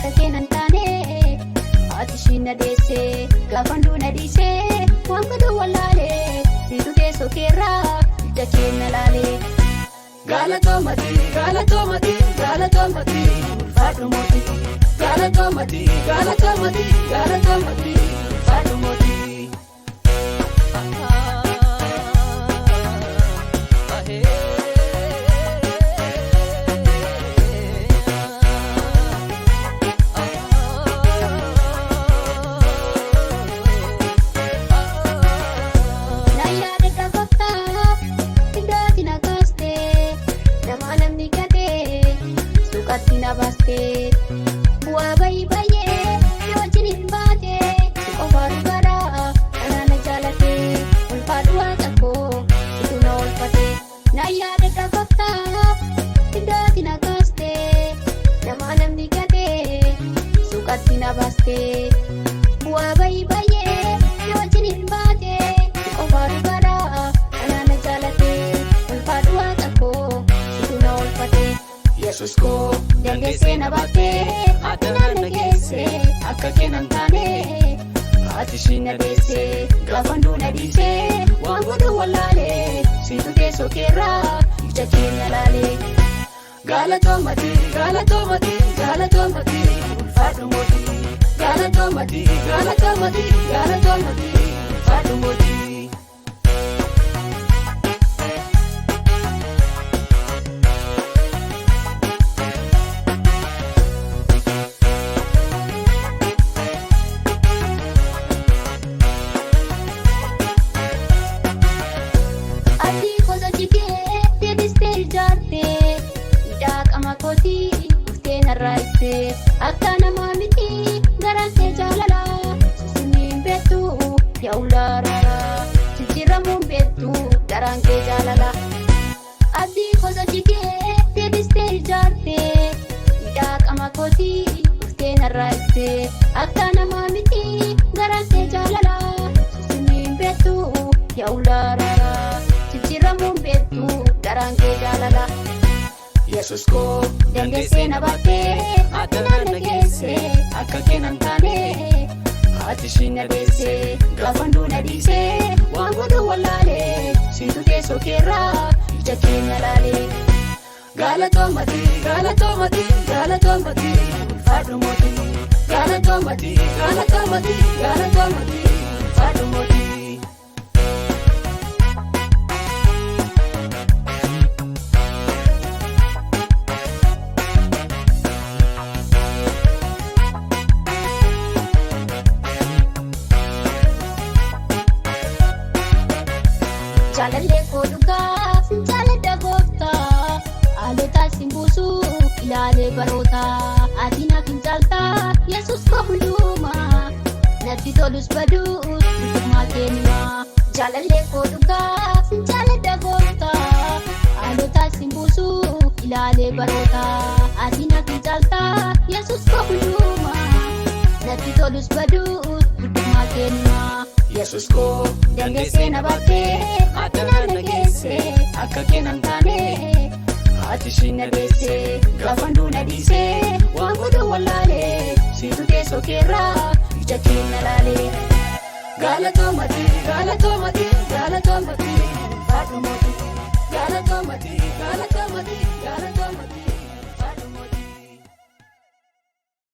akka keenan taane ati shinna deesse gaafanduu na dhiise waan godhu wallaale siitu teessoo keerraa ija keenya laale. Galatoomati galatoomati galatoomati ulfaadhu mootii galatoomati galatoomati galatoomati ulfaadhu mootii. Baste bu'aa baay'ee yoo wajjin baate qofaan bara kanaan jaalate ulfaadhu waaqa koo situ na oolfate na yaada dhaabbataa iddootti na kaaste nama namni gate suuqatti na baaste bu'aa baay'ee yoo wajjin baate qofaan bara kanaan jaalate ulfaadhu waaqa koo situ na oolfate. Yesus ko dandeessee na baattee ati na nageesse akka keenan taane ati shinna deesse gaafanduu na dhiise waan godhu wallaale siitu teessoo keerraa ija keenya laale. Galatoomati galatoomati galatoomati ulfaadhu mootii galatoomati galatoomati galatoomati ulfaadhu mootii. Akka nama miti garante jaalala sisimiin beektu yaa ulaarara jijjiiramuun beektu garante jaalala. Abdii gosa jigee deebistee ijaarte hidhaa qama kootii dhuftee narraa ibse akka nama miti garante jaalala sisimiin beektu yaa ulaarara jijjiiramuun beektu garante jaalala. Yesus ko dandeessee na baattee ati na nageesse akka keenan taane ati shinna deesse gaafanduu na dhiise waan godhu wallaale siitu teessoo keerraa ija keenya laale. Galatoomati galatoomati galatoomati ulfaadhu mootii galatoomati galatoomati galatoomati ulfaadhu mootii. Jaalallee koo dhugaaf jaaladha gooftaa haalota simbuusuu ilaalee baroota ati naaf hin caaltaa Yesus koo hundumaa natti tolus baduus hundumaa keenyaa. Jaalallee koo dhugaaf jaaladha gooftaa haalota simbuusuu ilaalee baroota ati naaf hin caaltaa Yesus koo hundumaa natti tolus baduus hundumaa keenyaa. Yesus ko dandeessee na baattee ati na nageesse akka keenan taane ati shinna deesse gaafanduu na dhiise waan godhu wallaale siitu teessoo keerraa ija keenya laale. Galatoomati galatoomati galatoomati.